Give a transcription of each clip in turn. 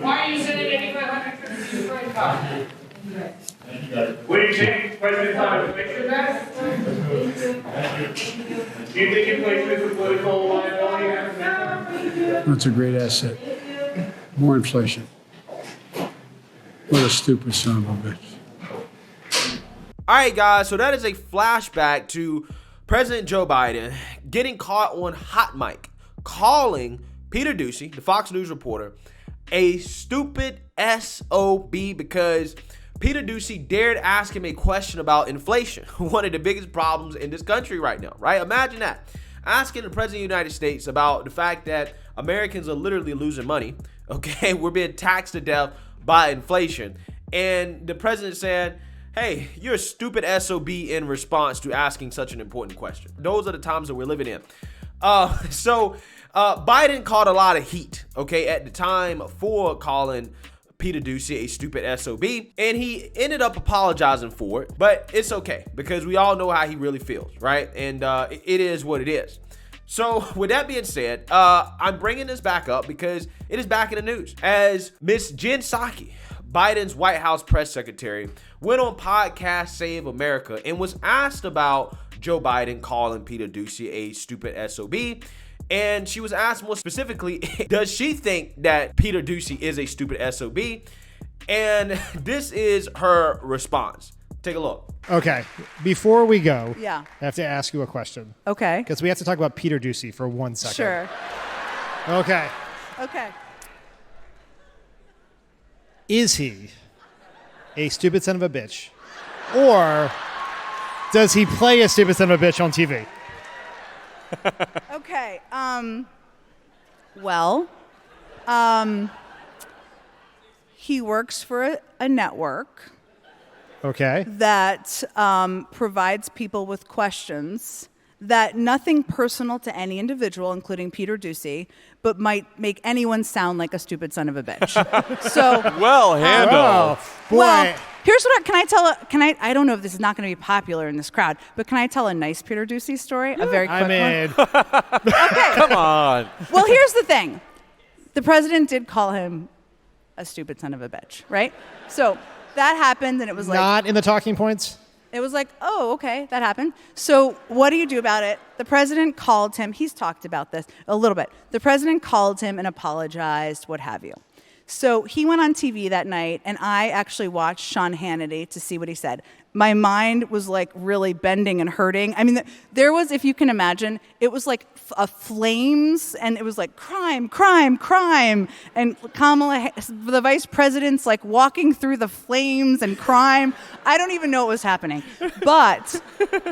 Why are you sending anyone $150? What do you think President Trump is making that? Do you think he plays with the political liability? That's a great asset. More inflation. What a stupid son of a bitch. All right, guys, so that is a flashback to President Joe Biden getting caught on hot mic, calling Peter Doocy, the Fox News reporter, a stupid SOB because Peter Doocy dared ask him a question about inflation, one of the biggest problems in this country right now, right? Imagine that. Asking the President of the United States about the fact that Americans are literally losing money, okay? We're being taxed to death by inflation. And the president said, hey, you're a stupid SOB in response to asking such an important question. Those are the times that we're living in. Biden caught a lot of heat, okay, at the time for calling Peter Doocy a stupid SOB, and he ended up apologizing for it, but it's okay because we all know how he really feels, right? And it is what it is. So with that being said, I'm bringing this back up because it is back in the news as Miss Jen Psaki, Biden's White House press secretary, went on podcast Save America and was asked about Joe Biden calling Peter Doocy a stupid SOB. And she was asked more specifically, does she think that Peter Doocy is a stupid SOB? And this is her response. Take a look. Okay. Before we go, yeah, I have to ask you a question. Okay. Because we have to talk about Peter Doocy for 1 second. Sure. Okay. Okay. Is he a stupid son of a bitch? Or does he play a stupid son of a bitch on TV? Okay. He works for a network. Okay. That provides people with questions that nothing personal to any individual, including Peter Doocy, but might make anyone sound like a stupid son of a bitch. So well handled. Well, here's what I don't know if this is not going to be popular in this crowd, but can I tell a nice Peter Doocy story? A very quick one. Okay. Come on. Well, here's the thing. The president did call him a stupid son of a bitch, right? So that happened, and it was like... Not in the talking points? It was like, oh, okay, that happened. So what do you do about it? The president called him. He's talked about this a little bit. The president called him and apologized, what have you. So he went on TV that night, and I actually watched Sean Hannity to see what he said. My mind was like really bending and hurting. I mean, there was, if you can imagine, it was like flames, and it was like crime, crime, crime. And Kamala, the vice president's like walking through the flames and crime. I don't even know what was happening. But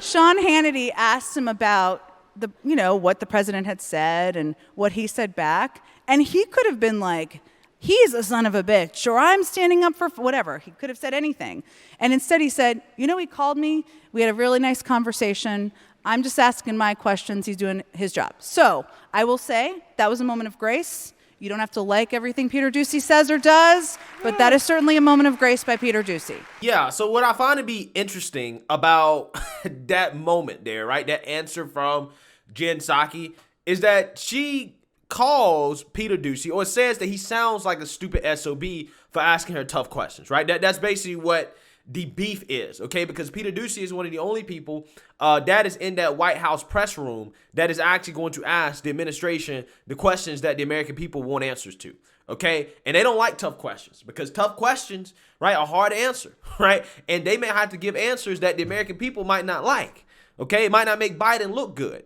Sean Hannity asked him about what the president had said and what he said back. And he could have been like, he's a son of a bitch, or I'm standing up for whatever. He could have said anything. And instead he said, he called me. We had a really nice conversation. I'm just asking my questions. He's doing his job. So I will say that was a moment of grace. You don't have to like everything Peter Doocy says or does, but that is certainly a moment of grace by Peter Doocy. Yeah, so what I find to be interesting about that moment there, right, that answer from Jen Psaki, is that she calls Peter Doocy, or says that he sounds like a stupid SOB for asking her tough questions, right? That's basically what the beef is, okay? Because Peter Doocy is one of the only people that is in that White House press room that is actually going to ask the administration the questions that the American people want answers to, okay? And they don't like tough questions because tough questions, right, are hard to answer, right? And they may have to give answers that the American people might not like, okay? It might not make Biden look good.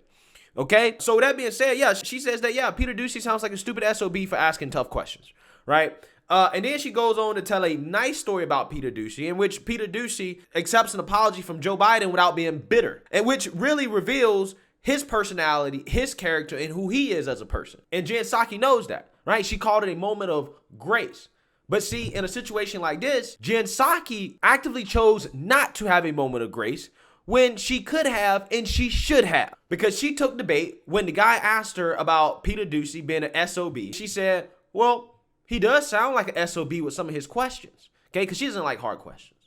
Okay, so with that being said, yeah, she says that, Peter Doocy sounds like a stupid SOB for asking tough questions, right? And then she goes on to tell a nice story about Peter Doocy, in which Peter Doocy accepts an apology from Joe Biden without being bitter, and which really reveals his personality, his character, and who he is as a person. And Jen Psaki knows that, right? She called it a moment of grace. But see, in a situation like this, Jen Psaki actively chose not to have a moment of grace when she could have and she should have, because she took the bait when the guy asked her about Peter Doocy being an SOB. She said, well, he does sound like an SOB with some of his questions, okay, because she doesn't like hard questions,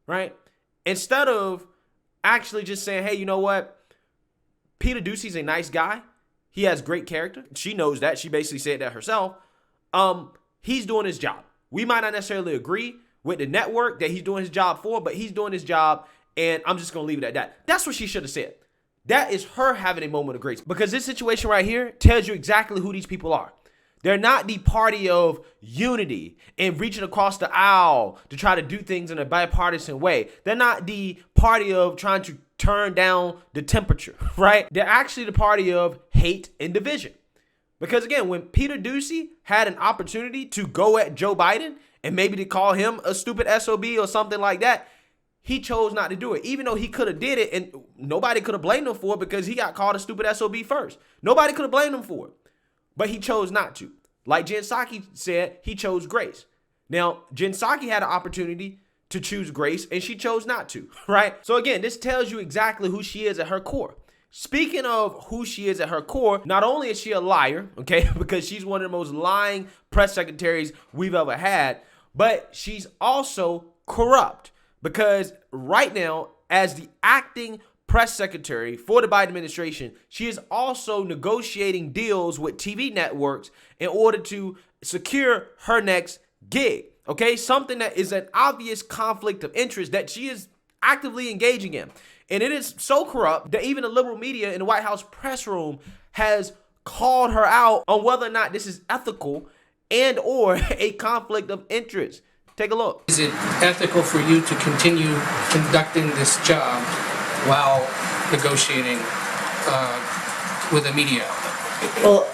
right? Instead of actually just saying, hey, you know what? Peter Doocy's a nice guy. He has great character. She knows that. She basically said that herself. he's doing his job. We might not necessarily agree with the network that he's doing his job for, but he's doing his job, and I'm just going to leave it at that. That's what she should have said. That is her having a moment of grace, because this situation right here tells you exactly who these people are. They're not the party of unity and reaching across the aisle to try to do things in a bipartisan way. They're not the party of trying to turn down the temperature, right? They're actually the party of hate and division. Because again, when Peter Doocy had an opportunity to go at Joe Biden and maybe to call him a stupid SOB or something like that, he chose not to do it, even though he could have did it and nobody could have blamed him for it because he got called a stupid SOB first. Nobody could have blamed him for it. But he chose not to. Like Jen Psaki said, he chose grace. Now, Jen Psaki had an opportunity to choose grace, and she chose not to, right? So again, this tells you exactly who she is at her core. Speaking of who she is at her core, not only is she a liar, okay, because she's one of the most lying press secretaries we've ever had, but she's also corrupt, because right now, as the acting press secretary for the Biden administration, she is also negotiating deals with TV networks in order to secure her next gig. Okay, something that is an obvious conflict of interest that she is actively engaging in. And it is so corrupt that even the liberal media in the White House press room has called her out on whether or not this is ethical and or a conflict of interest. Take a look. Is it ethical for you to continue conducting this job while negotiating with the media? Well,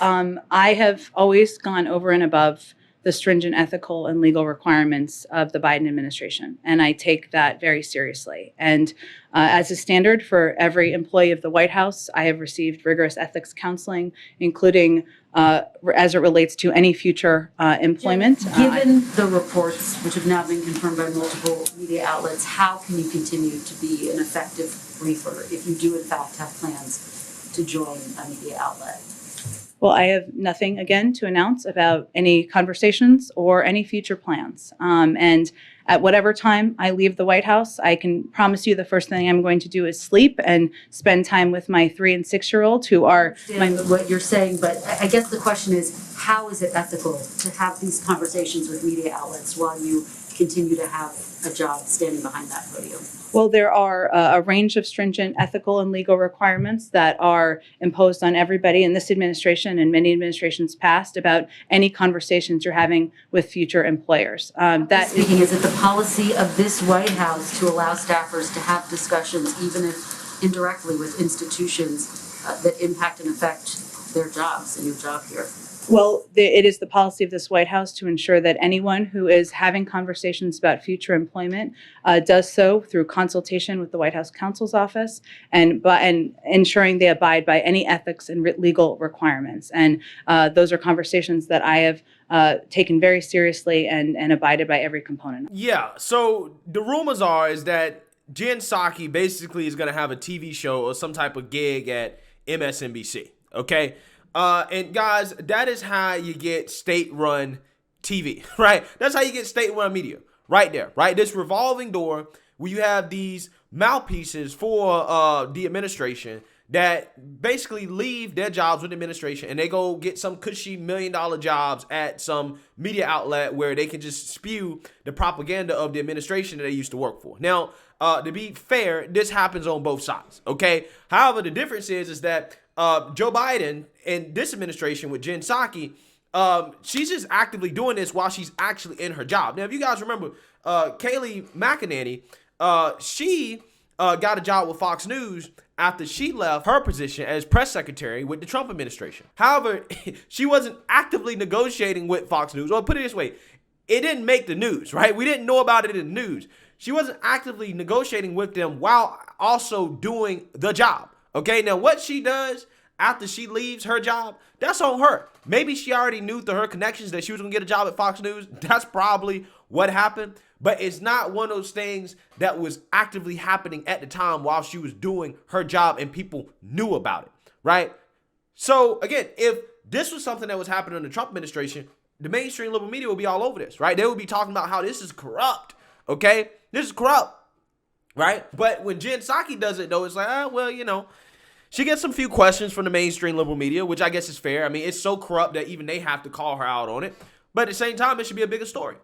I have always gone over and above the stringent ethical and legal requirements of the Biden administration, and I take that very seriously. And as a standard for every employee of the White House, I have received rigorous ethics counseling, including as it relates to any future employment. Given the reports, which have now been confirmed by multiple media outlets, how can you continue to be an effective briefer if you do in fact have plans to join a media outlet? Well, I have nothing, again, to announce about any conversations or any future plans. And at whatever time I leave the White House, I can promise you the first thing I'm going to do is sleep and spend time with my 3- and 6-year-olds who are what you're saying, but I guess the question is, how is it ethical to have these conversations with media outlets while you continue to have a job standing behind that podium? Well, there are a range of stringent ethical and legal requirements that are imposed on everybody in this administration and many administrations past about any conversations you're having with future employers. Is it the policy of this White House to allow staffers to have discussions, even if indirectly, with institutions that impact and affect their jobs and your job here? Well, it is the policy of this White House to ensure that anyone who is having conversations about future employment does so through consultation with the White House counsel's office and ensuring they abide by any ethics and legal requirements. And those are conversations that I have taken very seriously and abided by every component. Yeah, so the rumors is that Jen Psaki basically is going to have a TV show or some type of gig at MSNBC, okay? And guys, that is how you get state-run TV, right? That's how you get state-run media, right there, right? This revolving door where you have these mouthpieces for the administration that basically leave their jobs with the administration and they go get some cushy $1 million jobs at some media outlet where they can just spew the propaganda of the administration that they used to work for. Now, to be fair, this happens on both sides, okay? However, the difference is that Joe Biden and this administration with Jen Psaki, she's just actively doing this while she's actually in her job. Now, if you guys remember, Kayleigh McEnany, she got a job with Fox News after she left her position as press secretary with the Trump administration. However, she wasn't actively negotiating with Fox News. Or put it this way, it didn't make the news, right? We didn't know about it in the news. She wasn't actively negotiating with them while also doing the job. Okay, now what she does after she leaves her job, that's on her. Maybe she already knew through her connections that she was going to get a job at Fox News. That's probably what happened. But it's not one of those things that was actively happening at the time while she was doing her job and people knew about it, right? So, again, if this was something that was happening in the Trump administration, the mainstream liberal media would be all over this, right? They would be talking about how this is corrupt, okay? This is corrupt, right? But when Jen Psaki does it, though, it's like, well, you know, she gets some few questions from the mainstream liberal media, which I guess is fair. I mean, it's so corrupt that even they have to call her out on it. But at the same time, it should be a bigger story.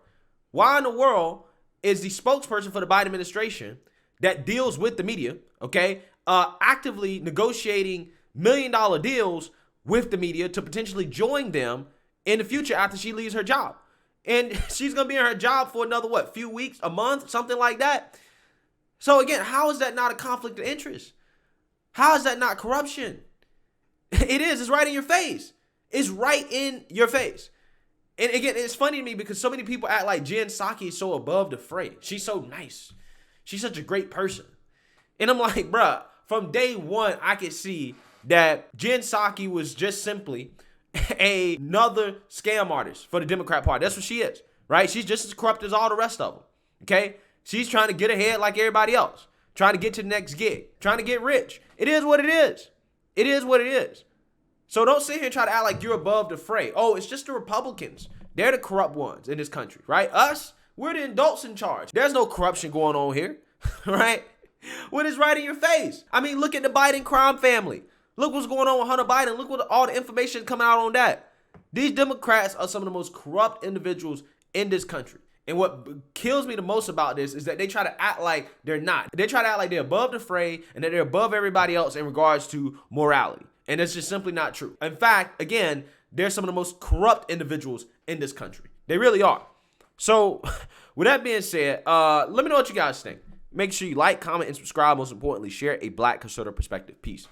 Why in the world is the spokesperson for the Biden administration that deals with the media, okay, actively negotiating $1 million deals with the media to potentially join them in the future after she leaves her job? And she's going to be in her job for another, few weeks, a month, something like that. So again, how is that not a conflict of interest? How is that not corruption? It is. It's right in your face. It's right in your face. And again, it's funny to me because so many people act like Jen Psaki is so above the fray. She's so nice. She's such a great person. And I'm like, bruh, from day one, I could see that Jen Psaki was just simply another scam artist for the Democrat Party. That's what she is, right? She's just as corrupt as all the rest of them, okay? She's trying to get ahead like everybody else, trying to get to the next gig, trying to get rich. It is what it is. It is what it is. So don't sit here and try to act like you're above the fray. Oh, it's just the Republicans. They're the corrupt ones in this country, right? Us, we're the adults in charge. There's no corruption going on here, right? What is right in your face? I mean, look at the Biden crime family. Look what's going on with Hunter Biden. Look what all the information coming out on that. These Democrats are some of the most corrupt individuals in this country. And what kills me the most about this is that they try to act like they're not. They try to act like they're above the fray and that they're above everybody else in regards to morality. And it's just simply not true. In fact, again, they're some of the most corrupt individuals in this country. They really are. So with that being said, let me know what you guys think. Make sure you like, comment, and subscribe. Most importantly, share a Black conservative perspective. Peace.